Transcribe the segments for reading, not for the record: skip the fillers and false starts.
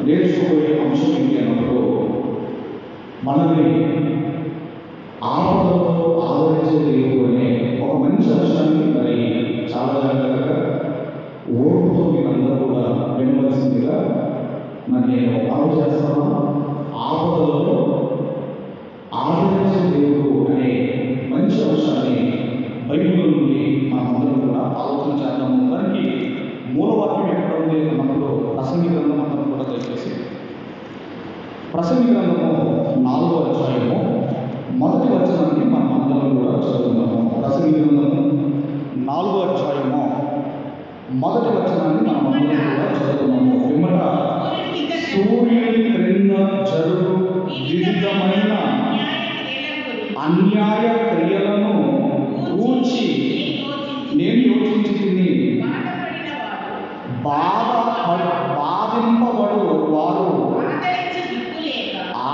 నేర్చుకోబోయే అంశం ఏంటి అన్నప్పుడు మనల్ని ఆపదలో ఆదరించే దేవుడు అనే ఒక మంచి అంశాన్ని మరి చాలా జాగ్రత్తగా ఓర్పుతో మీరందరూ కూడా వినవలసిందిగా నేను ఆలోచిస్తాను. ఆపదలలో ఆదరించే దేవుడు అనే మంచి అంశాన్ని బైబిల్ నుండి మనమందరం కూడా ఆలోచన చేద్దాము. దానికి మూలవాక్యం ఎక్కడ ఉంది అన్నప్పుడు ప్రసంగి గ్రంథం అందరం కూడా దయచేసి ప్రసంగి గ్రంథము 4వ అధ్యాయము మొదటి వచనాన్ని మనం అందరం కూడా చదువుతున్నాము. ప్రసంగి గ్రంథము 4వ అధ్యాయము మొదటి వచనాన్ని మనం అందరం కూడా చదువుతున్నాము. పిమ్మట సూర్యుని క్రింద జరుగు వివిధమైన అన్యాయ క్రియలను గూర్చి నేను యోచించి బాధింపబడు వారు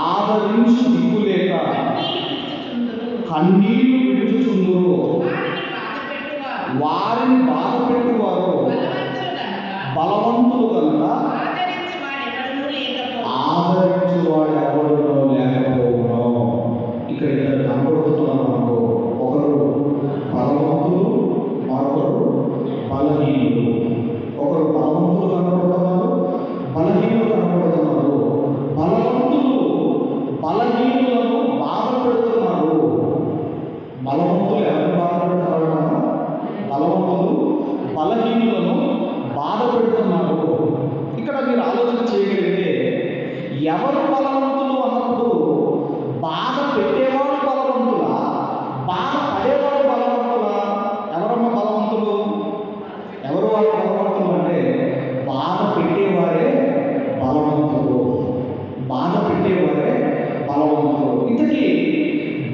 ఆదరించి దిక్కులేక కన్నీళ్లు విడుచుచుందురు. వారిని బాధపెట్టువారు బలవంతులు కనుక ఆదరించువాడు ఎవరిలో లేకపోవును. ఇక్కడ ఇద్దరు కనబడుతున్నారు మనకు. ఒకరు బలవంతులు, మరొకరు బలహీనులు. ఒకరు బలవంతులు కనబడుతున్నారు, బలహీనులు కనబడుతున్నారు. బలవంతులు బలహీనులను బాధ పెడుతున్నారు. బలవంతులు ఎవరు బాధ పెడతారు? బలవంతులు బలహీనులను బాధ పెడుతున్నారు. ఇక్కడ మీరు ఆలోచన చేయగలిగితే ఎవరు బలవంతులు అన్నప్పుడు బాధ పెట్టేవాడు బలవంతులా, బాధ పడేవాడు బలవంతులా? ఎవరమ్మా బలవంతులు? ఎవరు వాళ్ళు బలవంతులు అంటే బాధ పెట్టేవారే బలవంతులు. బాధ పెట్టేవారే బలవంతులు. ఇంతకీ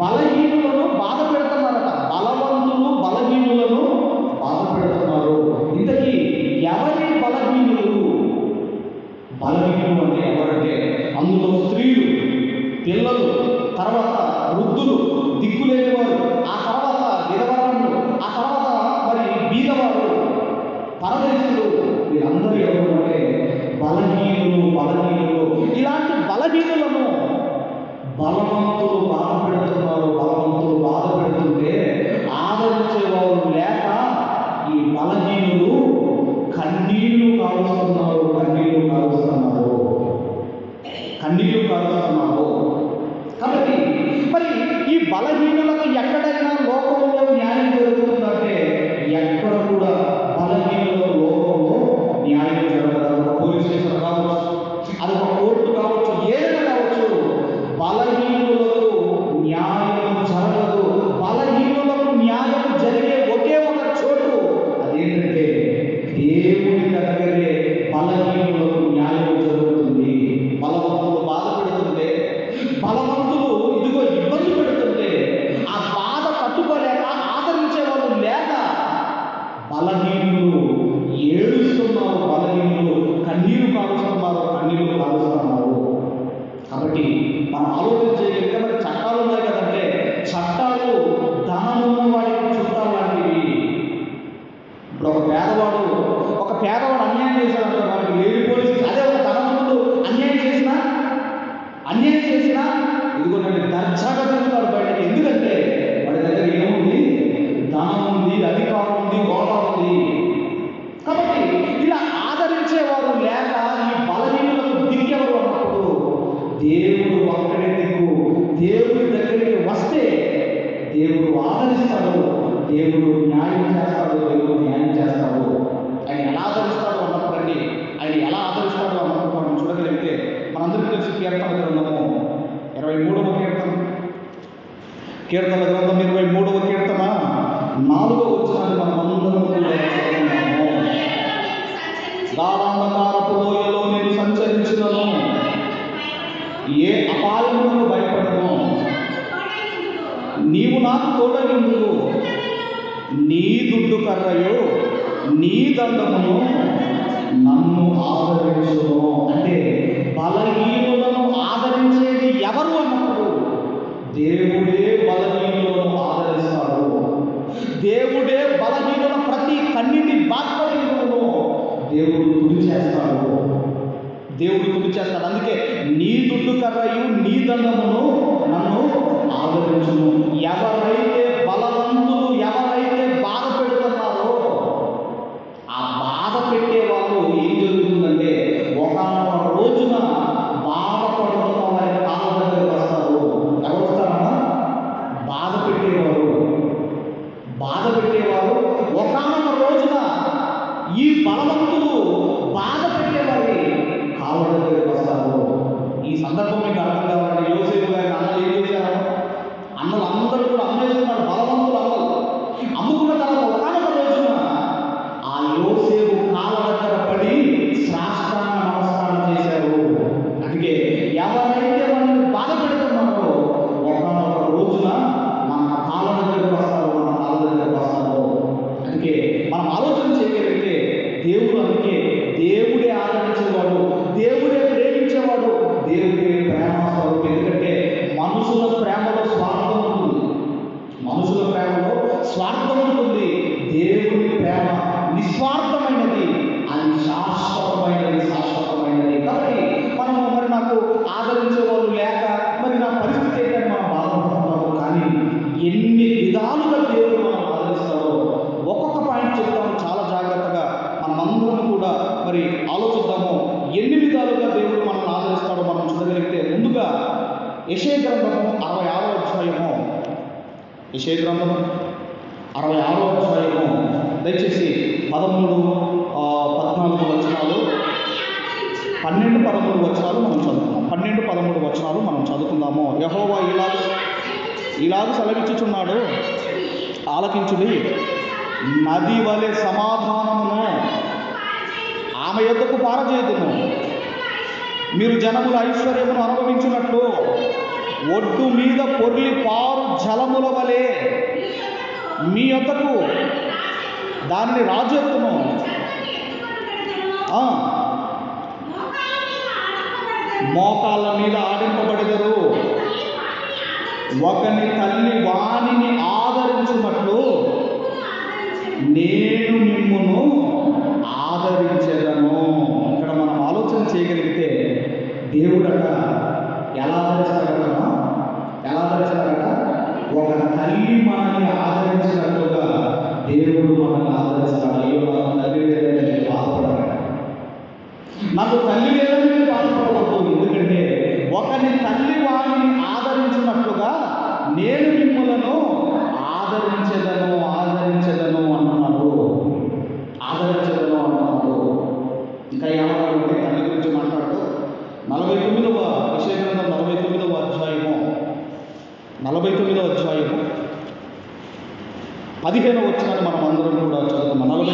బలహీనులను బాధ పెడుతున్నారట. బలవంతులు బలహీనులను బాధ పెడుతున్నారు. ఇంతకీ ఎవరి బలహీనులు? బలహీనులు అంటే ఎవరంటే అందులో స్త్రీలు, పిల్లలు, తర్వాత వృద్ధులు, దిక్కులేనివారు, ఆ తర్వాత విధవరాళ్ళు, ఆ తర్వాత మరి బీదవారు, పరదేశులు, వీరందరూ ఎవరు అంటే బలహీనులు. బలహీనులు ఇలాంటి బలహీనులను బలవంతులు బాధ పెడుతున్నారు. బలవంతులు బాధ పెడుతుంటే ఆదరించేవారు లేక ఈ బలహీనులు కన్నీళ్లు కారుస్తున్నారు. కన్నీళ్లు కారుస్తున్నారు. కన్నీళ్లు కారుస్తున్నారు. కాబట్టి మరి ఈ బలహీనులకు ఎక్కడైనా లోకంలో న్యాయం జరుగుతుందంటే ఎక్కడ కూడా బలహీనులకు లోకంలో న్యాయం జరగదు. ఒక పోలీస్ స్టేషన్ కావచ్చు, అది ఒక కోర్టు కావచ్చు, ఏదైనా కావచ్చు, బలహీనులకు న్యాయం జరగదు. బలహీనులకు న్యాయం జరిగే ఒకే ఒక చోటు, అదేంటంటే దేవుని దగ్గరే బలహీనులకు న్యాయం జరుగుతుంది. బలవంతులు బాధ పెడుతుంటే, బలవంతులు ఇదిగో ఇబ్బంది పెడుతుంటే ఆ బాధ తట్టుకోలేక ఆదరించే వాళ్ళు లేక బలహీనులు ఏడుస్తున్నారు. బలహీనులు కన్నీరు కారుస్తున్నారు. కన్నీరు కారుస్తున్నారు. కాబట్టి మనం ఆలోచన చేయగలిగితే మరి చట్టాలు ఉన్నాయి కదంటే చట్టాలు ధనమున్న వాడికి చుట్టాలు లాంటివి. ఇప్పుడు ఒక పేదవాడు అన్యాయం చేశాడంటే వాడికి లేని పోలీసు, అదే ఒక ధనవంతుడు అన్యాయం చేసినా ఇదిగో నన్ను దర్జాగా తిరుగుతాడు బయటకి. ఎందుకంటే వాడి దగ్గర ఏముంది? ధనం ఉంది, అధికారం ఉంది, హోదా ఉంది. కాబట్టి ఇలా ఆదరించేవారు లేక ఈ బలహీనులకు దిక్కెవరు అన్నప్పుడు దేవుడు ఒక్కడే దిక్కు. దేవుడి దగ్గరికి వస్తే దేవుడు ఆదరిస్తాడు, దేవుడు న్యాయం చేస్తాడు, దేవుడు న్యాయం చేస్తాడు. ఆయన ఎలా ఆదరిస్తాడు అన్నప్పుడండి, ఆయన ఎలా ఆదరిస్తాడు అన్నప్పుడు మనం చూడగలిగితే మనందరికీ తెలిసి కీర్తన గ్రంథము 23వ కీర్తన గ్రంథం 23వ కీర్తన 4వ వచనాన్ని మనం అందరం కూడా చదువుతున్నాము. గాఢాంధకారపు లోయలో నేను సంచరించినను ఏ అపాయములకు భయపడను. నీవు నాకు తోడయుందువు. నీ దుడ్డు కర్రయు నీ దండమును నన్ను ఆదరించును. అంటే బలహీనులను ఆదరించేది ఎవరు అన్నప్పుడు దేవుడే బలహీనులను ఆదరిస్తాడు. దేవుడే బలహీనుల ప్రతి కన్నిటి బాధ్యతలను దేవుడు తుడి చేస్తాడు. దేవుడు తుడి చేస్తాడు. అందుకే నీ దుడ్డు కర్రయు నీ దండమును నన్ను ఆదరించును. ఎవరైతే బలవంతులు, ఎవరైతే బాధ పెడుతున్నారో ఆ బాధ పెట్టే వాళ్ళు ఏం జరుగుతుందంటే ఒకనొక రోజున బాధపడుతున్న వారి కాళ్ళ దగ్గరికి వస్తారు. ఎవరు వస్తారన్నా? బాధ పెట్టేవారు ఒకనొక రోజున ఈ బలవంతులు బాధ పెట్టేవారి కాళ్ళ దగ్గరికి వస్తారు. ఈ సందర్భం మీకు అర్థం కావాలంటే యోసేపు గారి అన్నలు ఏం చేశారు? అన్నలు అందరూ కూడా అమ్మేస్తున్నారు. బలవంతులు అమ్ముకున్న తర్వాత ఒకనొక రోజున ఆ యోసేపు కాళ్ళ దగ్గర పడి సాష్టాంగ నమస్కారం చేశారు. అందుకే ఎవరైతే మనల్ని బాధ పెడుతున్నారో ఒకనొక రోజున మన కాళ్ళ దగ్గరకు వస్తారు, మన కాళ్ళ దగ్గరకు వస్తారు. అందుకే మనం ఆలోచన చేయగలిగితే అందుకే దేవుడే ఆదరించేవాడు, దేవుడే ప్రేమించేవాడు, దేవుడే ప్రేమ స్వరూపం. ఎందుకంటే మనుషుల ప్రేమలో స్వార్థం ఉంటుంది. దేవుడి ప్రేమ నిస్వార్థమైనది, అది శాశ్వతమైనది. కాబట్టి మనము నాకు ఆదరించే వాళ్ళు లేక నా పరిస్థితి ఏంటంటే మనం బాధపడుతున్నాము. కానీ ఎన్ని విధాలుగా దేవుడు మనం ఆదరిస్తాడో ఒక్కొక్క పాయింట్ చెప్తాము. చాలా జాగ్రత్తగా మనమందరం కూడా ఆలోచిద్దాము. ఎన్ని విధాలుగా దేవుడు మనల్ని ఆదరిస్తాడో మనం చూడగలిగితే, ముందుగా యెషయా గ్రంథము 66వ అధ్యాయము, యెషయా గ్రంథము 66వ అధ్యాయము దయచేసి 13, 14 వచనాలు, 12, 13 వచనాలు మనం చదువుకుందాం. 12, 13 వచనాలు మనం చదువుకుందాము. యెహోవా ఇలాగ సెలవిచ్చుచున్నాడు, ఆలకించుడి. నది వలె సమాధానమును ఆమె యొద్దకు పారజేయుదును. మీరు జనముల ఐశ్వర్యమును అనుభవించున్నట్లు ఒడ్డు మీద పొర్లి పారు జలముల వలె మీ యొద్దకు దానిని రాజెత్తును. మోకాళ్ళ మీద ఆడింపబడెదరు. ఒకని తల్లి వానిని ఆదరించున్నట్లు నేను మిమ్మును ఆదరించెదను. ఇక్కడ మనం ఆలోచన చేయగలిగితే దేవుడట ఎలా ఆదరిస్తాడట? ఒక తల్లి మనల్ని ఆదరించినట్లుగా దేవుడు మనల్ని ఆదరిస్తాడు. అయ్యో నాకు తల్లి లేదని నేను బాధపడను, నాకు తల్లి లేదని నేను బాధపడవద్దు. ఎందుకంటే ఒకని తల్లి వారిని ఆదరించినట్లుగా నేను మిమ్మలను ఆదరించెదను అంటున్నాడు. ఇంకా ఏమన్నాడు? తల్లి గురించి మాట్లాడుతూ 49వ యెషయా గ్రంథం 49వ అధ్యాయము 15వ వచనాన్ని మనం అందరం కూడా చదువుకున్నాం. 49వ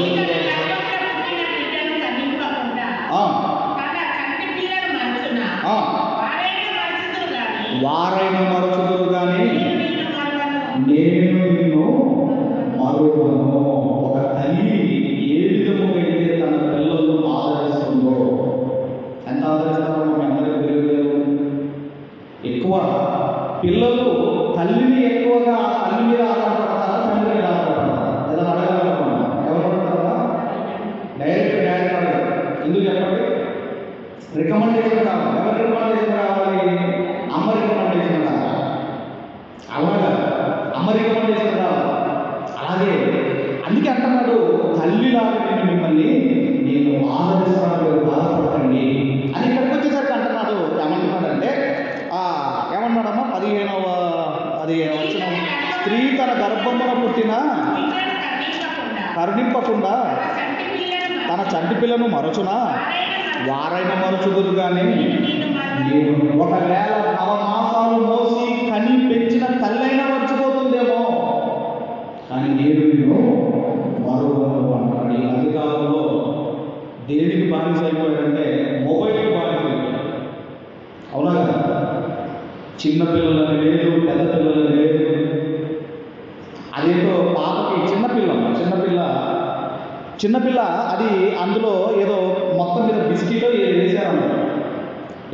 వారైన మరచుదురు కానీ నేను నిన్ను మరువను. ఒక తల్లి ఏ విధముగా అయితే తన పిల్లలను ఆదరిస్తుందో, ఎంత ఆదరిస్తారో మీ అందరికీ తెలియదు. ఎక్కువ పిల్లలు తల్లిని ఎక్కువగా తల్లి మీద ఆధారపడతారా, తండ్రి మీద ఆధారపడతారా? ఏదైనా అడగాలనుకున్నా ఎవరు పడతారా? డైరెక్ట్ డాడీ అడగారు. ఎందుకు చెప్పండి? రికమెండేషన్ కావాలి. ఎవరు రికమెండేషన్ కావాలి? అమ్మ రికమెండేషన్ కావాలి. అలాగా అమ్మ రికమెండేషన్ కావాలి. అలాగే అందుకే అంటున్నాడు, తల్లిలాగా నేను మిమ్మల్ని ఆదరిస్తాను, మీరు బాధపడకండి అని. ఇక్కడికి వచ్చేసరికి అంటున్నాడు, ఏమంటున్నాడంటే ఏమన్నాడమ్మా 15వ వచ్చిన స్త్రీ తన గర్భమున పుట్టిన కరుణింపకుండా తన చంటి పిల్లను మరచునా, వారైన మరచుదురు కానీ నేను. ఒకవేళ 9 మాసాలు మోసి కని పెంచిన తల్లైనా మర్చిపోతుందేమో, కానీ నేను నిన్ను మరువను అంటాడు. ఈ మధ్యకాలంలో దేనికి బానిస అయిపోయాడంటే మొబైల్కి బానిస అయిపోయాడు. అవునా కదా? చిన్నపిల్లలని లేదు, పెద్ద పిల్లలని లేదు. అదేంటో పాపకి చిన్నపిల్ల అది అందులో ఏదో మొత్తం మీద బిస్కెట్ వేసారన్నమాట,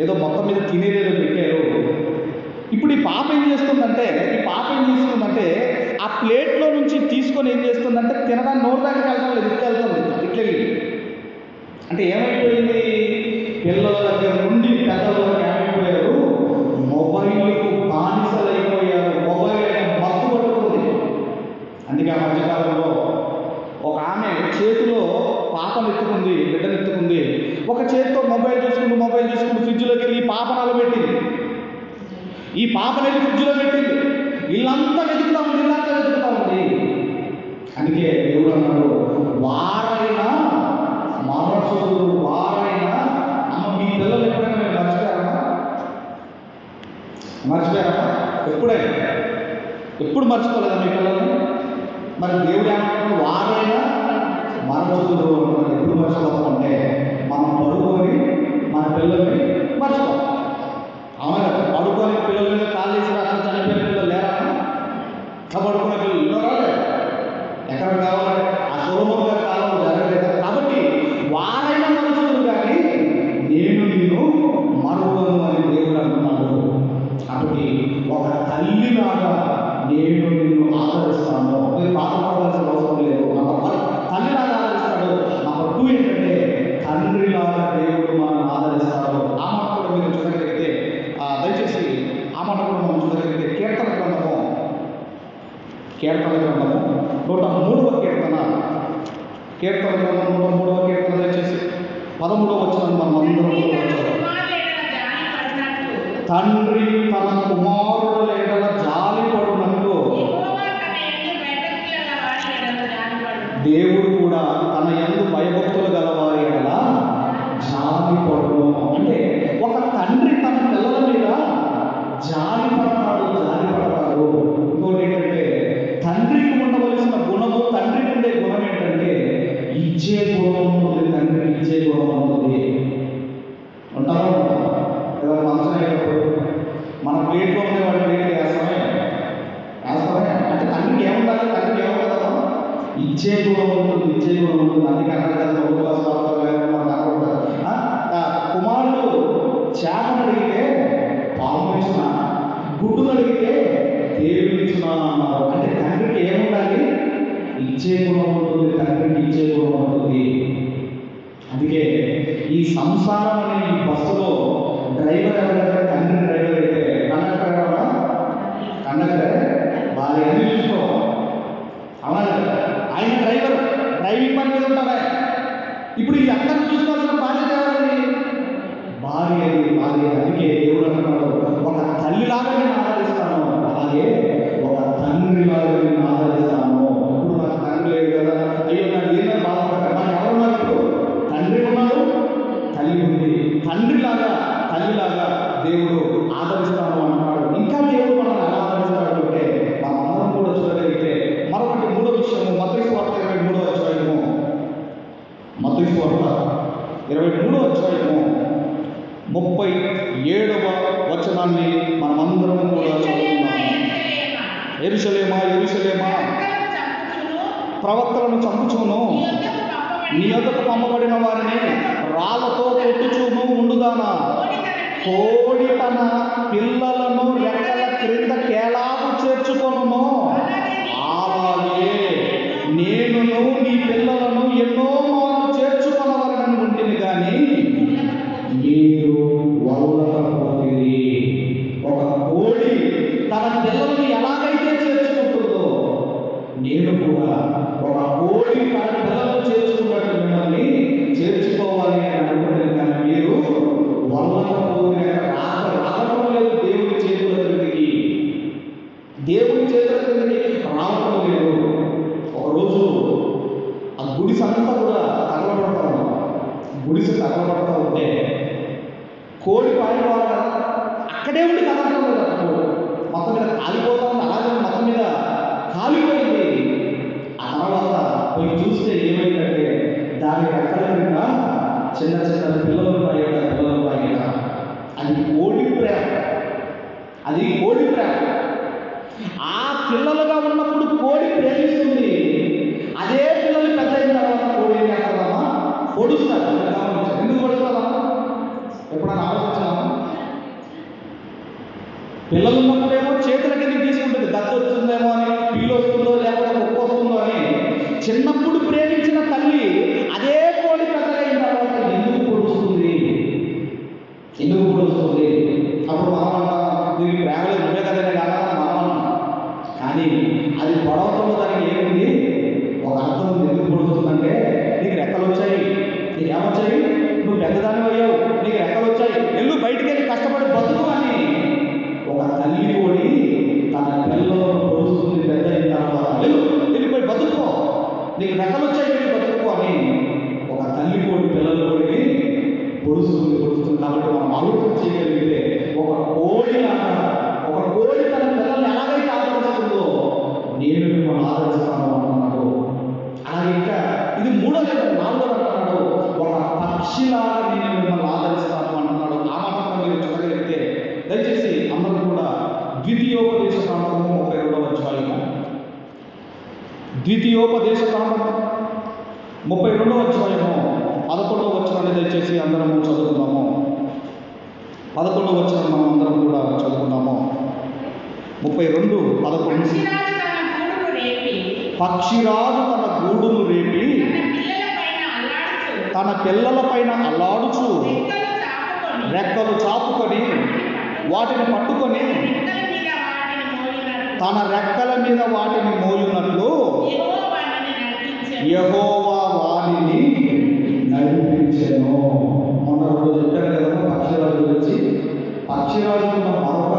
ఏదో మొత్తం మీద తినేదేదో పెట్టారు. ఇప్పుడు ఈ పాప ఏం చేస్తుందంటే ఆ ప్లేట్లో నుంచి తీసుకొని ఏం చేస్తుందంటే తినడానికి నోరు దగ్గరికి వెళ్తాం లేదు, ఇట్లా అంటే ఏమైపోయింది? పిల్లల దగ్గర నుండి పెద్దల వరకు ఏమైపోయారు? మొబైల్కు బానిసలైపోయారు. మొబైల్ మత్తు పట్టుకుంది. అందుకే ఆ మధ్యకాలంలో ఒక ఆమె చేతిలో పాపను ఎత్తుకుంది, బిడ్డను ఎత్తుకుంది. ఒక చేతితో మొబైల్ చూసుకుంటూ ఫ్రిడ్జ్లోకి వెళ్ళి ఈ పాపను పెట్టింది. ఈ పాపనెళ్ళి ఫ్రిడ్జ్లో పెట్టింది. ఇల్లంతా వెతుకుతా ఉంది. అందుకే దేవుడు అన్నాడు, వారైనా మరచుదురు, వారైనా. అమ్మ, మీ పిల్లలు ఎప్పుడైనా మీరు మర్చిపోయారా? ఎప్పుడు మర్చిపోలేదా మీ పిల్లల్ని? మరి దేవుడు ఏమంటాడు? వారైనా మరచుదురు అంటున్నాడు. ఎప్పుడు మర్చిపోతామంటే మనం పడుకొని మన పిల్లల్ని మర్చిపోతాం. అవునా? పడుకొని పిల్లల మీద కాలు వేసి అక్కడ చనిపోయిన పిల్లలు లేరా? పడుకున్న పిల్లలు రాలే. ఎక్కడ కావాలంటే ఆ సొలొమోను కాలంలో జరగలేదు. కాబట్టి వారైనా మనుషులు కానీ నేను నిన్ను మరువను అని దేవుడు అంటున్నాడు. కాబట్టి ఒక తల్లిలాగా నేను నిన్ను ఆదరిస్తాను. మీరు బాధపడవలసిన అవసరం లేదు. తల్లిలాగా ఆదరిస్తాడు. నంబర్ 2 ఏంటంటే తండ్రిలాగా దేవుడు మనల్ని ఆదరిస్తాడు. ఆ మాట కూడా మీరు చూడగలిగితే, దయచేసి ఆ మాట కూడా మనం చూడగలిగితే కీర్తన గ్రంథము 103వ కీర్తన, దయచేసి 13వ వచనం మనం అందరం తండ్రి తన కుమారుల ఎడల జాలి పడునట్లు దేవుడు కూడా తన యందు భయభక్తులు గలవారి ఎడల జాలి పడును. అంటే ఒక తండ్రి తన పిల్లల మీద జాలి పడతాడు. ఇంకోటి ఏంటంటే తండ్రికి ఉండవలసిన గుణము, తండ్రికి ఉండే గుణం ఏంటంటే ఇచ్చే గుణం ఉంటుంది. తండ్రికి ఇచ్చే గుణం ఉంటుంది. ఉంటారా? ఎవరు మనసులో మన ప్లేట్లో ఉండే వాడి ప్లేట్లు వేస్తామే అంటే తండ్రికి ఏముండాలి? తండ్రికి ఏముంటుందా? ఇచ్చే గుణం ఉంటుంది. అందుకే అక్కడ కుమారుడు చేపను అడిగితే పాము ఇచ్చిన, గుడ్డును అడిగితే దేవుడు ఇచ్చిన అన్నారు. అంటే తండ్రికి ఏముండాలి? ఇచ్చే గుణం ఉంటుంది. అందుకే ఈ సంసారం అనే ఈ బస్సులో డ్రైవర్ ఎవరైతే తండ్రి డ్రైవర్ అయితే కండక్టర్ ఎవరా? కండక్టర్ భార్య అన్ని చూసుకోవాలి. అవునా? ఆయన డ్రైవింగ్ పని మీద ఉంటారా? ఇప్పుడు ఈ అందరిని చూసుకోవాల్సిన బాధ్యత ఎవరండి? భార్య. అందుకే దేవుడు అంటున్నాడు, ఒక తల్లిలాగా నేను ఆదరిస్తాను, అలాగే ఒక తండ్రిలాగా నేను ఆదరిస్తాను. ఇప్పుడు నాకు తండ్రి లేదు కదా, అయ్యో నాకు ఏదైనా బాధపడతాను. నాకు ఎవరున్నారు? ఇప్పుడు తండ్రి ఉన్నారు, తల్లి ఉంది. తల్లిలాగా దేవుడు ఆదరిస్తాను అంటున్నాడు. ఇంకా దేవుడు మనల్ని ఎలా ఆదరిస్తాడు అంటే మనం అందరం కూడా చూడగలిగితే మరొకటి 3వ విషయము, మత్తయి సువార్త 23వ అధ్యాయము, 37వ వచనాన్ని మనమందరం కూడా చదువుతున్నాము. యెరూషలేమా ప్రవక్తలను చంపుచును, నీ యొద్దకు పంపబడిన వారిని రాళ్లతో కొట్టుచును ఉండుదానా. కోడి తన పిల్లలను రెక్కల క్రింద కేలాగు చేర్చుకొనును, అలాగే నేనును నీ పిల్లలను ఎన్నో మార్లు చేర్చుకొనవలనని ఉంటుంది కానీ మీరు వదలకపోతిరి. ఒక కోడి తన పిల్లలను ఎలాగైతే చేర్చుకుంటుందో నేను కూడా ఒక కోడి తన పిల్లలను చేర్చుకున్నట్టు మిమ్మల్ని చేర్చుకోవాలి అని అనుకుంటుంది కానీ మీరు వదలకపోతే రావడం లేదు. దేవుడి చేతుల క్రిందికి రావడం లేదు. ఒకరోజు ఆ గుడిసె అంతా కూడా తగలబడతా ఉంటే కోడి పారిపోవాలి కదా, అక్కడే ఉండి కదలడం లేదు. మొత్తం మీద కాలిపోతా ఉంది. అలాగే మొత్తం మీద కాలిపోయింది. ఆ తర్వాత పోయి చూస్తే ఏమైందంటే దాని రెక్కల క్రింద చిన్న పిల్లలు ఉన్నాయి. అది కోడి ప్రేమ. ఆ పిల్లలుగా ఉన్నప్పుడు కోడి ప్రేమిస్తుంది. అదే పిల్లలు పెద్ద అయిన తర్వాత కోడి ఏం చేస్తారమ్మా? పొడుస్తారు. ఎందుకు పొడుస్తారమ్మా? ఎప్పుడన్నా ఆలోచించామా? పిల్లలు ఉన్నప్పుడేమో చేతుల కింద తీసుకుంటుంది. దత్త వస్తుందేమో అని, పీలు వస్తుందో లేకపోతే కుక్క వస్తుందో అని. చిన్నప్పుడు ప్రేమించిన తల్లి అదే కోడి పెద్దగా అయిన తర్వాత ఎందుకు పొడుస్తుంది? అయ్యావు, నీకు రెక్కలు వచ్చాయి, వెళ్ళు బయటికి వెళ్ళి కష్టపడి బతుకు అని ఒక తల్లి కోడి తన పిల్లలను పొడుస్తుంది. పెద్ద అయిన తర్వాత వెళ్ళిపోయి బతుకో, నీకు రెక్కలు వచ్చాయి, వెళ్ళి బతుకు అని ఒక తల్లి కోడి పిల్లల కోడిని పొడుస్తుంది. కాబట్టి మనం ఆలోచన చేయగలిగితే ఒక కోడి తన పిల్లల్ని ఎలాగైతే ఆదరిస్తుందో నేను మిమ్మల్ని ఆదరిస్తాను అంటున్నాడు. అలాగే ఇంకా ఇది 3వ 4వ అంటున్నాడు, ఒక పక్షిలాగా నేను మిమ్మల్ని ఆదరిస్తాను అంటున్నాడు. ఆ మాట మీరు చూడగలిగితే దయచేసి అందరూ కూడా ద్వితీయోపదేశ కాండము 32వ అధ్యాయము, ద్వితీయోపదేశ కాండము 32వ అధ్యాయము 11వ వచనాన్ని దయచేసి అందరము చదువుకుందాము. 11వ వచనం మనం అందరం కూడా చదువుకుందాము. 32:11 పక్షిరాజు తన గూడును రేపి తన పిల్లల పైన అల్లాడుచు రెక్కలు చాపుకొని వాటిని పట్టుకొని తన రెక్కల మీద వాటిని మోయునట్లు యెహోవా వారిని నడిపించెను. మొన్న రోజు చెప్పారు కదా పక్షిరాజు గురించి. పక్షిరాజు మరొక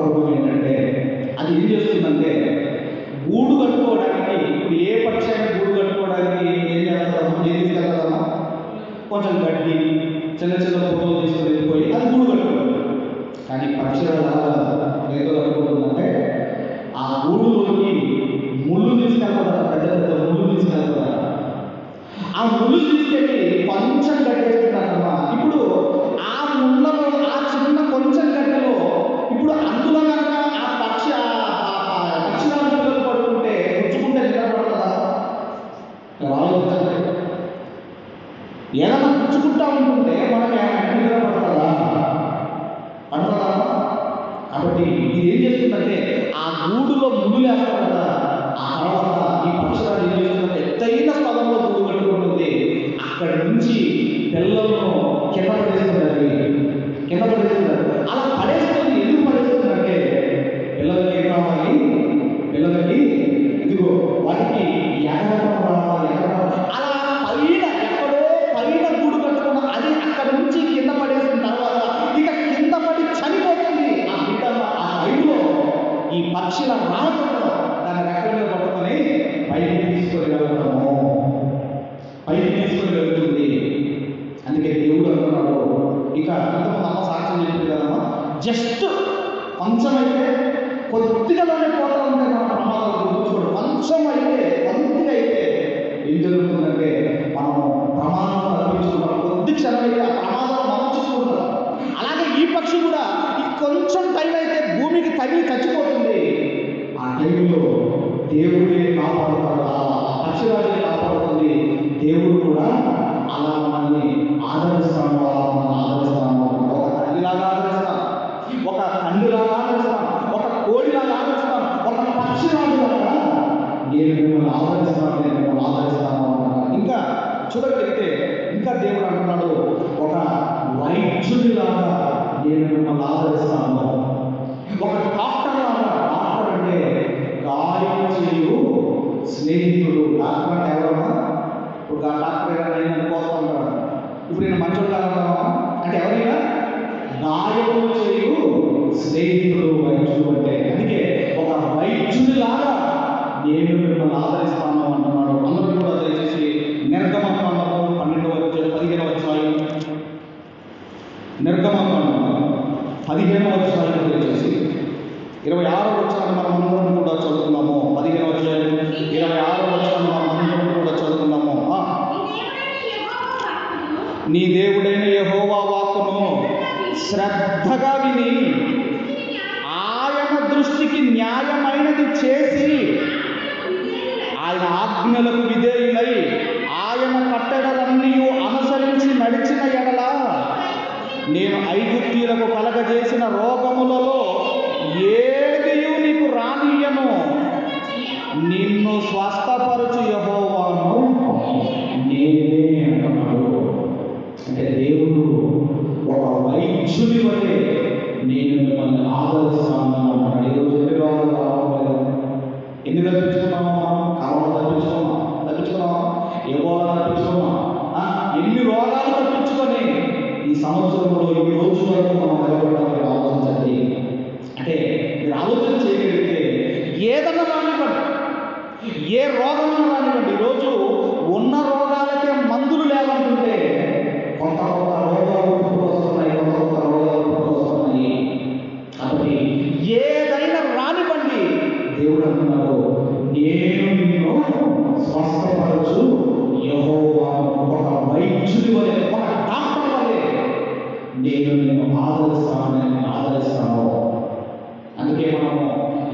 రూపం ఏంటంటే అది ఏం చేస్తుందంటే గూడు కట్టుకోవడానికి, ఇప్పుడు ఏ పక్షి అయినా గూడు కట్టుకోవడానికి ఏం చేస్తారమ్మా, ఏం తీసుకెళ్తారమ్మా, కొంచెం గడ్డి చిన్న చిన్న ఫోటోలు తీసుకుని వెళ్ళిపోయి అది గూడు కట్టుకోవాలి. కానీ పక్షిరాజు ఏదో కట్టుకుంటుందంటే ఆ గూడులోకి ముళ్ళు తీసుకెళ్తారట, పెద్ద పెద్ద ముళ్ళు తీసుకెళ్తారట. ఆ ముళ్ళు తీసుకెళ్ళి కొంచెం గట్టేస్తుంటారమ్మా. ఇప్పుడు ఆ ముళ్ళలో ఆ చిన్న కొంచెం గడ్డలో ఇప్పుడు అందులో కనుక ఆ పక్షిరాజు పిల్లలు పడుకుంటే గుచ్చుకుంటే నిద్రపడుతుందా? ఆలోచించండి. ఏదైనా గుచ్చుకుంటా ఉంటుంటే మనకి నిద్ర పడుతుందా? పడుతుందా? కాబట్టి ఇది ఏం చేస్తుందంటే ఆ గూడులో ముళ్ళు వేస్తారు కదా, ఆ తర్వాత ఈ పక్షిరాజు ఏం చేస్తుందంటే ఎత్తైన స్థలంలో గూడు కట్టుకుంటుంది. అక్కడి నుంచి పిల్లలను కింద పడేస్తుందండి. అలా పడేస్తుంది. ఎందుకు పడేస్తుందంటే పిల్లలకి ఏం కావాలి, పిల్లలకి ఇదిగో వాటికి ఎగరడం రావాలి. అలా ఎక్కడో పైన గూడు కట్టుకున్న అది అక్కడ నుంచి కింద పడేసిన తర్వాత ఇక కింద పడి చనిపోతుంది. ఆ బిడ్డ ఆ టైంలో ఈ పక్షుల రాకుండా దాని రెక్కల మీద పట్టుకొని పైకి తీసుకొని వెళ్తుంది. అందుకే దేవుడు అంటున్నాడు, ఇక ఇంతకుముందు అమ్మ సాక్ష్యం చెప్పింది కదమ్మా, జస్ట్ కొంచెం అయితే కొద్దిగాలోనే పోతా ఉంటే మన ప్రమాదాలు గుర్తుంచుకోడు. కొంచెం అయితే కొద్దిగా అయితే ఏం జరుగుతుందంటే మనం ప్రమాదం తప్పించుకుంటాం. కొద్ది క్షణం అయితే ఆ ప్రమాదాలు మనం చూసుకుంటాం. అలాగే ఈ పక్షి కూడా ఈ కొంచెం టైం అయితే భూమికి తగిలి చచ్చిపోతుంది. ఆ టైంలో దేవుడే కాపాడుతాడు, ఆ పక్షిరాజుని కాపాడుతుంది. దేవుడు కూడా అలా మనల్ని ఆదరిస్తాను, ఒక తల్లిలాగా ఆదరిస్తాను, ఒక తండ్రిలాగా ఆదరిస్తాను, ఒక కోడిలాగా ఆదరిస్తాను, ఒక పక్షిరాజులాగా నేను మిమ్మల్ని ఆదరిస్తాను అంటున్నాను. ఇంకా చూడగలిగితే ఇంకా దేవుడు అంటున్నాడు, ఒక వైద్యుడిలాగా నేను మిమ్మల్ని ఆదరిస్తాను, ఒక డాక్టర్ లాగా. డాక్టర్ అంటే గాయం చేయు స్నేహితుడు. డాక్టర్ అంటే ఎవరన్నా? ఇప్పుడు డాక్టర్ ఏదైనా పోతా ఉంటాడు, ఇప్పుడు నేను మంచోడు కాదన్నా అంటే ఎవరైనా గాయము చేయు స్నేహితుడు వైద్యుడు అంటే. అందుకే ఒక వైద్యుడిలాగా నేను మిమ్మల్ని ఆదరిస్తాను అంటున్నాడు. అందరూ కూడా దయచేసి నిర్గమకాండము 15వ అధ్యాయం, నిర్గమకాండము 15వ అధ్యాయం దయచేసి 26వ వచనాన్ని మనం అందరం కూడా చదువుతున్నాము. 15వ అధ్యాయం 26వ వచనాన్ని మనం అందరం కూడా చదువుతున్నాము. నీ దేవుడైన యెహోవా వాక్కును శ్రద్ధగా విని ఆయన దృష్టికి న్యాయమైనది చేసి ఆయన ఆజ్ఞలకు విధేయులై ఆయన కట్టడలన్నీ అనుసరించి నడిచిన ఎడల నేను ఐగుప్తీయులకు కలగజేసిన రోగములలో ఏదియు నీకు రానియ్యను, నిన్ను స్వస్థపరచు యెహోవాను నేనే అంటున్నాడు. అంటే దేవుడు ఒక వైద్యుని వలె నేను మిమ్మల్ని ఆదరిస్తాను అన్నాడు. ఈరోజు ఎన్ని రోగాలు రావట్లేదు, ఎన్ని తప్పించుకున్నామా? కరోనా తప్పించుకున్నామా? ఎబోలా తప్పించుకున్నామా? ఎన్ని రోగాలు తప్పించుకొని ఈ సంవత్సరంలో ఈ రోజు వరకు మనం నిలబడాలని ఆలోచించండి. అంటే మీరు ఆలోచన చేయగలిగితే ఏదన్నా రానివ్వండి, ఏ రోగమైనా రానివ్వండి, ఈరోజు ఉన్న రోగాలకే మందులు లేవంటుంటే కొత్త కొత్త రోగాలు పుట్టుకొస్తున్నాయి, కొత్త కొత్త రోగాలు పుట్టుకొస్తున్నాయి. కాబట్టి ఏదైనా రానివ్వండి, దేవుడు అంటున్నాడు, నేను నిన్ను స్వస్థపరచు యెహోవాను. ఒక వైద్యుడి వలె, ఒక డాక్టర్ వలె నేను నిన్ను ఆదరిస్తాను. అందుకే మనము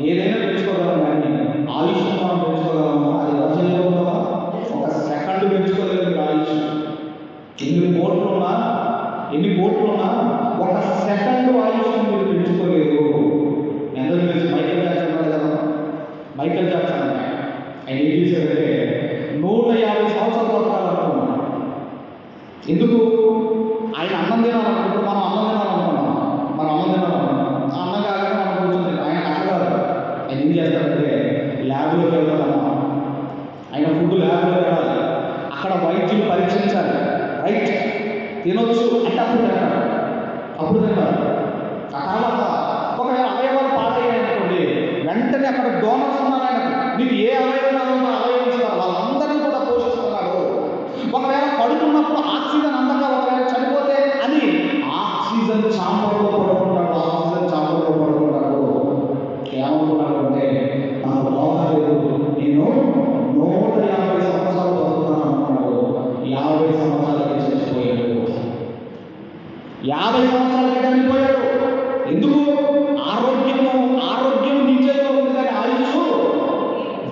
ఏదైనా పెంచుకోగలం, కానీ ఆయుష్ మనం పెంచుకోగలమా? అది రచనలో ఉందా? ఒక సెకండ్ పెంచుకోలేదు ఆయుష్. ఎన్ని కోట్లున్నా ఒక సెకండ్ ఆయుష్ మీరు పెంచుకోలేదు. ఎందరూ తెలుసు? మైకేల్ జాక్సన్ ఉన్నాడు కదా, మైకేల్ జాక్సన్ ఆయన ఏం చేశాడంటే 150 సంవత్సరాలు బతకాలనుకున్నాడు. ఎందుకు? ఆయన అన్నం తినాలనుకుంటాడు. మనం అన్నం తినాలనుకున్నాం, అన్నం కాగానే మనం కూర్చుంది. ఆయన అన్నగారు ఆయన ఏం చేస్తాడంటే ల్యాబ్లోకి వెళ్తాడమ్మా. ఆయన ఫుడ్ ల్యాబ్లో వెళ్ళాలి, అక్కడ వైద్యులు పరీక్షించాలి. రైట్, తినొచ్చు అంటే అప్పుడు తింటాడు. ఆ తర్వాత ఒకవేళ అవయవాలు పాడయ్యాయనుకోండి, వెంటనే అక్కడ డోనర్స్ ఉన్నారు, ఆయనకు నీకు ఏ అవయవం ఇస్తారు, వాళ్ళందరినీ కూడా పోషిస్తున్నాడు. ఒకవేళ పడుకున్నప్పుడు ఆక్సిజన్ అందక ఒకవేళ చనిపోతే అని ఆక్సిజన్ చాంబర్లో పడుకుంటాడు. ఏమనుకున్నాడు అంటే నాకు రోగం లేదు, నేను 150 సంవత్సరాలు బతుకుతాను అనుకున్నాడు. 50 సంవత్సరాలకి చచ్చిపోయాడు. 50 సంవత్సరాలకి చనిపోయాడు. ఎందుకు? ఆరోగ్యం నీ చేతిలో ఉంది, కానీ ఆయుష్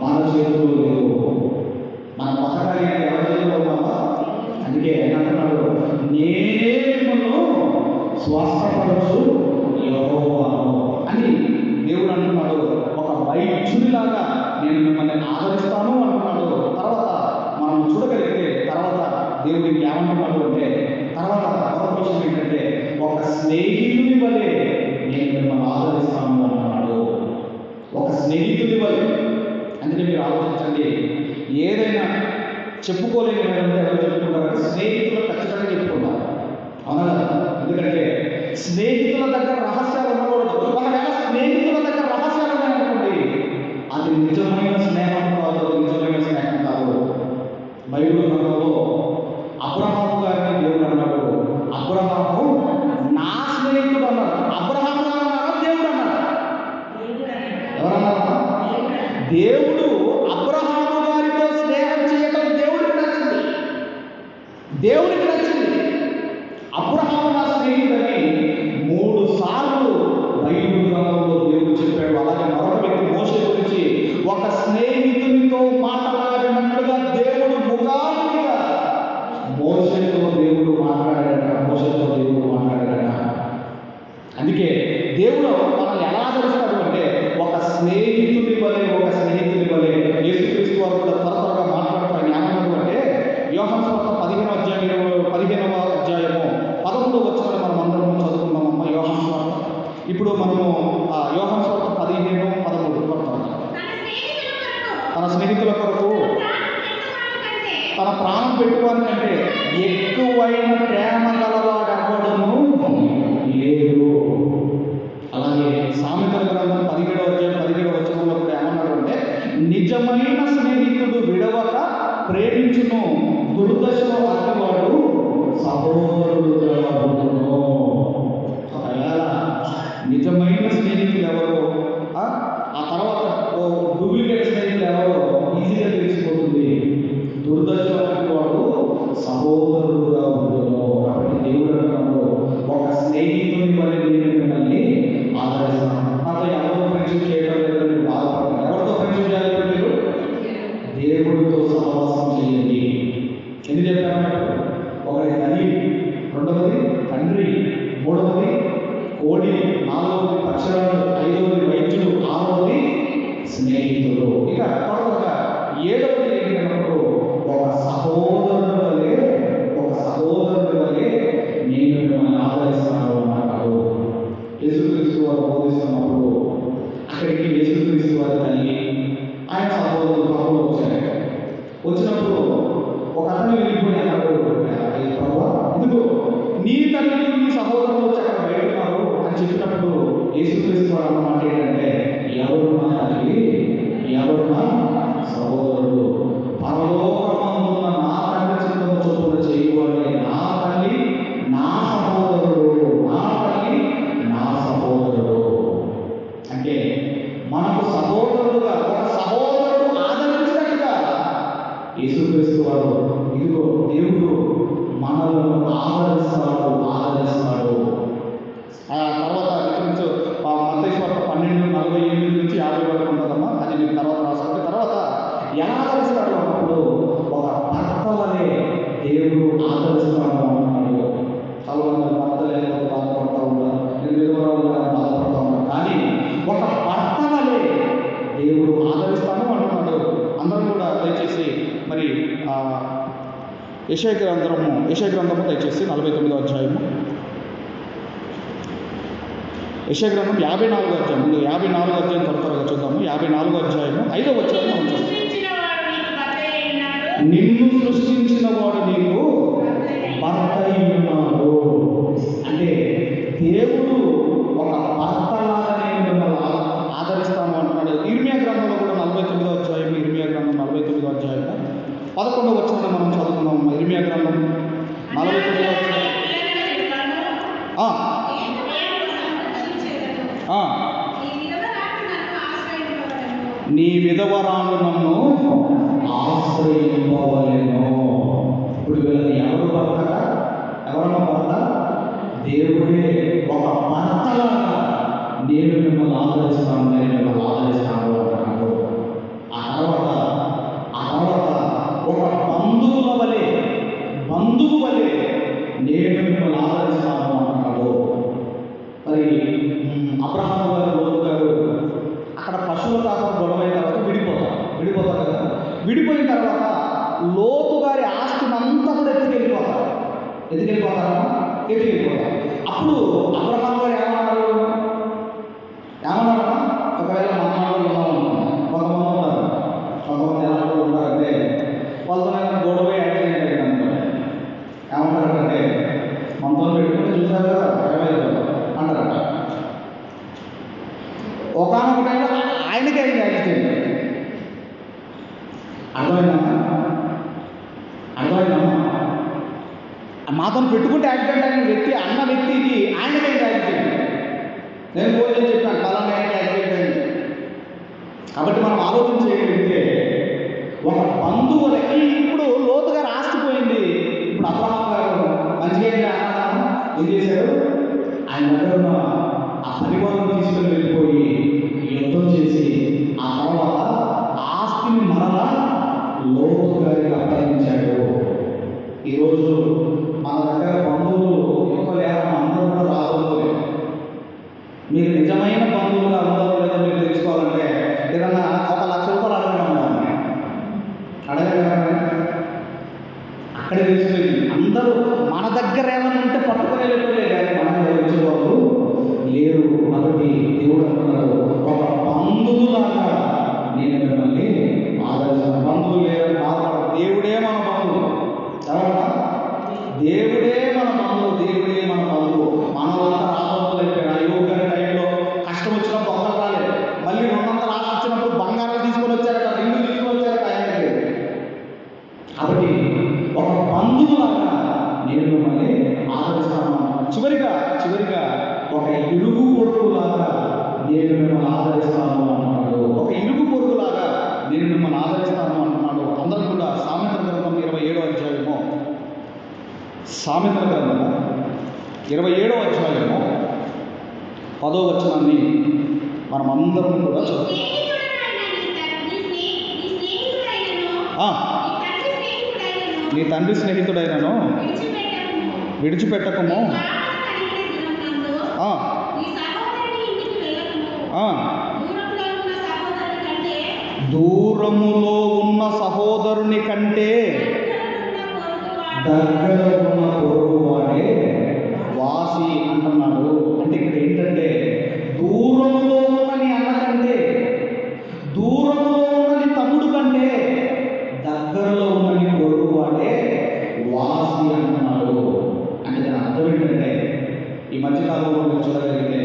మన చేతిలో లేదు. మన బతకాలి ఎవరి చేతిలో ఉన్నామా? అందుకే అంటున్నాడు, నేనే మిమ్మల్ని స్వస్థపరచు యెహోవాను అని దేవుడు అంటున్నాడు. ఒక వైద్యుడిలాగా నేను మిమ్మల్ని ఆదరిస్తాను అంటున్నాడు. తర్వాత మనం చూడగలిగితే తర్వాత దేవుడికి ఏమంటున్నాడు అంటే, తర్వాత ఒక విషయం ఏంటంటే, ఒక స్నేహితుడి వలె నేను మిమ్మల్ని ఆదరిస్తాను అంటున్నాడు. ఒక స్నేహితుడి వలె. అందుకే మీరు ఆలోచించండి, ఏదైనా చెప్పుకోలేని అంటే ఎవరు చెప్పుకుంటారంటే స్నేహితులు ఖచ్చితంగా చెప్పుకుంటారు. అవునా? ఎందుకంటే స్నేహితుల దగ్గర రహస్యాలు ఉండకూడదు. ఒకవేళ స్నేహితుల దగ్గర రహస్యాలు ఉన్నాయనుకోండి, అది నిజమైన స్నేహం కాదు, నిజమైన స్నేహం కాదు. బైబిల్ గ్రంథంలో అబ్రహాము గారిని దేవుడు అన్నాడు, అబ్రహాము నా స్నేహితుడు అన్నాడు. అబ్రహాము గారు అన్నాడు, దేవుడు అన్నాడు. ఎవరన్నారా? దేవుడు అబ్రహాము గారితో స్నేహం చేయడం దేవుడికి నచ్చింది. అబ్రహాము నా స్నేహితుడని 3 సార్లు బైబిల్ గ్రంథంలో దేవుడు చెప్పాడు. అలాగే మరొక వ్యక్తి మోషే గురించి ఒక స్నేహితునితో మాట్లాడినట్లుగా దేవుడు ముఖాముఖిగా మోషేతో దేవుడు మాట్లాడాడట. అందుకే దేవుడు మనల్ని ఎలా ఆదరిస్తాడు అంటే ఒక స్నేహితుడి వలె యేసుక్రీస్తు వారు కూడా త్వరగా మాట్లాడతాడు. ఏమన్నాడు అంటే యోహాను సువార్త 15వ అధ్యాయము 11వ వచనాన్ని మనం అందరం చదువుకున్నామమ్మ. యోహాను సువార్త ఇప్పుడు మనము యోహాను సువార్త 15:13 తన స్నేహితుల కొరకు తన ప్రాణం పెట్టుకోవాలంటే ఎక్కువైన ప్రేమ గలవాడెవడను లేడు. అలాగే సామెతల గ్రంథం 17వ అధ్యాయం 17వ వచనంలో కూడా ఏమన్నాడు అంటే నిజమైన స్నేహితుడు విడవక ప్రేమించును, దుర్దశలో అతివాడు సహోదరుడుగా ఉండును. ఒకవేళ నిజమైన స్నేహితులు ఎవరో, ఆ తర్వాత డూప్లికేట్ స్నేహితులు ఎవరో ఈజీగా తెలిసిపోతుంది. దుర్దశలో అతివాడు సహోదరుడుగా ఉండును. కాబట్టి దేవుడు అంటున్నాడు, ఒక స్నేహితుని వల్ల నేను మిమ్మల్ని ఆదరిస్తాను. నాతో ఎవరితో ఫ్రెండ్షిప్ చేయడం లేదని బాధపడతాను. ఎవరితో ఫ్రెండ్షిప్ చేయాలి? మీరు దేవుడితో సహవాసం చేయండి. ఎందుకు చెప్పారు? ఒకటి తల్లి, రెండవది తండ్రి, మూడవది కోడి, నాలుగవది పక్షులు, ఐదవది వైద్యులు, ఆరవది స్నేహితులు. ఇక త్వరగా 7వది ఏంటన్నప్పుడు ఒక సహోదరుడు వలె నేను మిమ్మల్ని ఆదరిస్తాను అన్నాడు. యేసుక్రీస్తు వారు బోధిస్తున్నప్పుడు అక్కడికి యేసుక్రీస్తు వారి తల్లి ఆయన సహోదరులు వచ్చినప్పుడు ఒక అతను వెళ్ళిపోయి అన్నాడు, వచ్చినప్పుడు యేసుక్రీస్తు వారు అన్నమాట ఏంటంటే, ఎవరు నా తల్లి, ఎవరు నా సహోదరుడు, పరలోకమందున్న నా తండ్రి చిత్తము చొప్పున చేయువాడే నా తల్లి నా సహోదరుడు, నా తల్లి నా సహోదరుడు. అంటే మనకు సహోదరుడుగా, ఒక సహోదరుడు ఆదరించినట్టుగా యేసుక్రీస్తు వారు, ఇదిగో దేవుడు మనలను ఆదరిస్తాడు. ఆ తర్వాత నుంచి మత్తయి సువార్త 12:48 నుంచి 50 వరకు ఉంటుందమ్మా, అది మీకు తర్వాత రాసుకోండి. తర్వాత ఎలా ఆదరిస్తాడు అన్నప్పుడు, ఒక భర్త వలె దేవుడు ఆదరిస్తాడు అంటున్నాడు. చాలా మంది భర్త లేకపోతే బాధపడుతూ ఉంటారు, విధవరాలుగా బాధపడుతూ ఉంటారు. కానీ ఒక భర్త వలె దేవుడు ఆదరిస్తాను అంటున్నాడు. అందరూ కూడా దయచేసి మరి యెషయా గ్రంథము దయచేసి 49వ అధ్యాయము, యెషయా గ్రంథం 54వ అధ్యాయం, ముందు 54వ అధ్యాయం త్వరగా చూద్దాము. 54వ అధ్యాయము 5వ వచనం మనం చూద్దాం. నిన్ను సృష్టించిన వాడు నీకు భర్త అయి ఉన్నాడు. అంటే దేవుడు ఒక భర్తలాగానే మిమ్మల్ని ఆదరిస్తాను అంటున్నాడు. ఇర్మియా గ్రంథంలో కూడా 49వ అధ్యాయం, ఇర్మియా గ్రంథం 49వ అధ్యాయం 11వ వచనం మనం చదువుకున్నాం. ఇర్మియా గ్రంథం 49వ అధ్యాయం. నీ విధవరాలు నన్ను ఆశ్రయింపవలెను. ఇప్పుడు వీళ్ళని ఎవరు భర్త? ఎవరన్నా భర్త? దేవుడే ఒక భర్తలాగా నేను మిమ్మల్ని ఆదరిస్తాను, నేను మిమ్మల్ని ఆదరిస్తాను అంటున్నాడు. ఆ తర్వాత ఒక బంధువు వలె నేను మిమ్మల్ని ఆదరిస్తాను అంటున్నాడు. మరి అబ్రహాము గారు, లోతు గారు అక్కడ పశువుల కాకుండా గొడవైన తర్వాత విడిపోతారు కదా. విడిపోయిన తర్వాత లోతు గారి ఆస్తిని అంతా కూడా ఎత్తుకెళ్ళిపోతారు. అప్పుడు అబ్రహాము గారు ఏమన్నారు? ఒకవేళ మనవాళ్ళు కొంతమంది ఎలా ఉంటారంటే, వాళ్ళతో గొడవ యాక్సిడెంట్ అయింది ఏమంటారంటే, మనతో పెట్టుకుంటే చూసారు కదా అంటారట. ఒకనొక టైంలో ఆయనకి అయింది యాక్సిడెంట్. అర్థమైందమ్మా? మాతో పెట్టుకుంటే యాక్సిడెంట్ అయిన వ్యక్తి, అన్న వ్యక్తికి ఆయనకైంది యాక్సిడెంట్. నేను ఫోన్ చేసి చెప్పాను, పలానా ఆయనకి యాక్సిడెంట్ అయింది. కాబట్టి మనం ఆలోచన చేయగలిగితే ఒక బంధువులకి ఇప్పుడు లోతు గారు ఆస్తిపోయింది. ఇప్పుడు అబ్రహాము గారు మంచిగా ఏం చేశారు? ఆయన దగ్గర ఆ పరివారం తీసుకుని వెళ్ళిపోయి యుద్ధం చేసి ఆ తర్వాత ఆస్తిని మరలా లోతు గారికి అప్పగించాడు. ఈరోజు మన దగ్గర బంధువులు ఎక్కువ లేక అందరూ కూడా రాబోతుంది. మీరు నిజమైన బంధువులుగా ఉందో లేదో మీరు తెలుసుకోవాలంటే ఏదన్నా 1 లక్ష రూపాయలు అడగండి. అక్కడే తెలిసిపోయింది. అందరూ మన దగ్గర ఏమైనా ఉంటే పట్టుకునే లేకపోతే కానీ మనం వచ్చేవాళ్ళు లేరు. కాబట్టి దేవుడు అంటున్నాడు, ఒక బంధువులాగా నేను మిమ్మల్ని ఆదరిస్తాను. బంధువులు లేరని బాధపడ, దేవుడే మన బంధువు. ఎవరన్నా? దేవుడే మన బంధువు. మనమంతా రాబోతులు అయిపోయినా యోగ టైంలో కష్టం వచ్చినప్పుడు ఒక్కరు రాలేదు. మళ్ళీ 200 ఆశ వచ్చినప్పుడు బంగారం తీసుకొని వచ్చారట, రింగులు తీసుకొని వచ్చారట ఆయన దగ్గర. కాబట్టి ఒక బంధువులాగా నేను మిమ్మల్ని ఆదరిస్తాను. చివరిగా ఒక ఇరుగు పొరుగులాగా నేను మిమ్మల్ని ఆదరిస్తాను అంటున్నాడు. ఒక ఇరుగు పొరుగులాగా నేను మిమ్మల్ని ఆదరిస్తాను అంటున్నాడు. అందరూ కూడా సామెతల గ్రంథం 27వ అధ్యాయము, సామెతల గ్రంథము 27వ అధ్యాయము 10వ వచనాన్ని మనం అందరం కూడా చదువు. నీ తండ్రి స్నేహితుడైనను విడిచిపెట్టకము, దూరములో ఉన్న సహోదరుని కంటే దగ్గర ఉన్న పొరుగువాడే వాసి అంటున్నాడు. అంటే ఇక్కడ ఏంటంటే, దూరంలో ఉన్నని అన్న కంటే, దూరంలో ఉన్నని తమ్ముడు కంటే దగ్గరలో ఉన్నని పొరుగువాడే వాసి అంటున్నాడు. అంటే దాని అర్థం ఏంటంటే, ఈ మధ్యకాలంలో మీరు చూడగలిగితే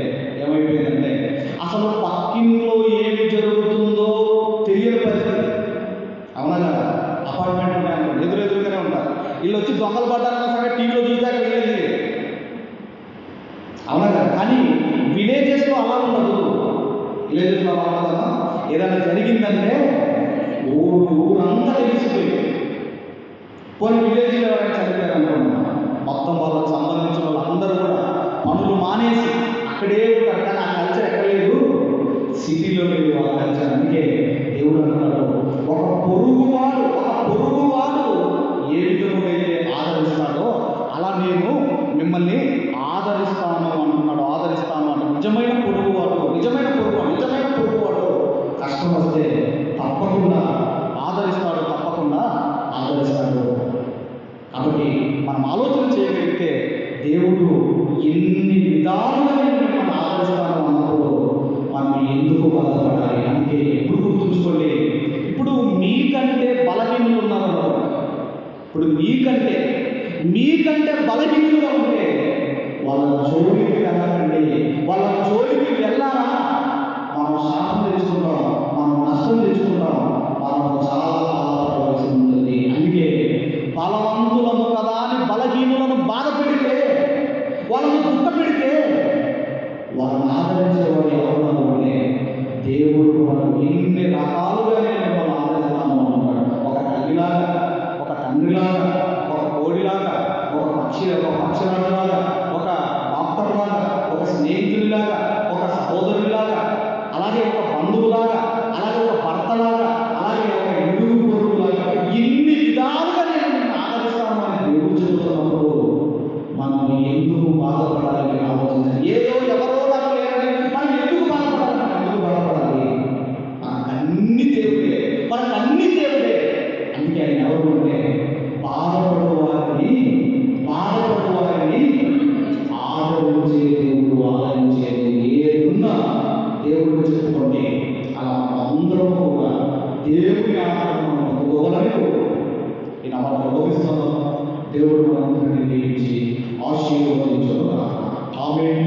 విలేజ్లో వాడదామా, ఏదైనా జరిగిందంటే ఊరంతా తెలిసిపోయింది. కొన్ని విలేజ్లో ఎవరైనా చనిపోయారు అనుకున్నాం, మొత్తం వాళ్ళకి సంబంధించిన వాళ్ళందరూ కూడా పనులు మానేసి అక్కడే ఉంటారు. కానీ ఆ కల్చర్ ఎక్కడ లేదు, సిటీలో లేదు ఆ కల్చర్. అందుకే దేవుడు అంటున్నాడు, ఒక పొరుగువాడు ఏ విధంగా అయితే ఆదరిస్తాడో అలా నేను మిమ్మల్ని ఆదరిస్తాను అంటున్నాడు. ఆదరిస్తాను అంటే నిజమైన పొరుగువాడు కష్టం వస్తే తప్పకుండా ఆదరిస్తాడు. కాబట్టి మనం ఆలోచన చేయగలిగితే దేవుడు ఎన్ని విధాలుగా నేను మిమ్మల్ని ఆదరిస్తాను అన్నప్పుడు మనం ఎందుకు బాధపడాలి? అందుకే ఎప్పుడు గుర్తుంచుకోండి, ఇప్పుడు మీకంటే బలహీనులు ఉన్నారు. ఇప్పుడు మీకంటే బలహీనులుగా ఉంటే వాళ్ళ జోలికి వెళ్ళకండి. వాళ్ళ జోలికి వెళ్ళాలా మనం శాపం తెచ్చుకుంటాం, మనం నష్టం తెచ్చుకుంటాం, మనం చాలా బాధపడవలసి ఉంటుంది. అందుకే బలవంతులము కదా అని బలహీనులను బాధ పెడితే, వాళ్ళను దుఃఖ పెడితే, వాళ్ళని ఆదరించేవాడు ఎవరు ఉంటే దేవుడు మనం ఎన్ని రకాలుగా నేను మిమ్మల్ని ఆదరిస్తాను అంటున్నాడు. ఒక తల్లిలాగా, ఒక తండ్రిలాగా, ఒక కోడిలాగా, ఒక పక్షిరాజులాగా, ఒక డాక్టర్లాగా, ఒక స్నేహితుడిలాగా, ఒక సహోదరుడిలాగా, అలాగే ఒక బంధువులాగా, అలాగే ఒక భర్తలాగా, అలాగే ఒక ఇరుగు పొరుగులాగా, ఇన్ని విధాలుగా నేను నిన్ను ఆదరిస్తాను అని దేవుడు చెబుతున్నప్పుడు మనం ఎందుకు బాధపడాలి ఆలోచించాలి. ఏదో ఎవరో నాకు లేరని మనం ఎందుకు బాధపడాలి? మనకు అన్ని దేవుడే. అందుకే ఆయన ఎవరు అంటే బాధపడు వారిని ఆదరించే దేవుడు. ఏదున్నా దేవుడిని చెప్పుకోండి. అలా అందరం కూడా దేవుని ఆదరణ పొందుకోవాలని నేను అలా లోపిస్తున్నాను. దేవుడు మనందరినీ దీవించి ఆశీర్వదించును. ఆమేన్.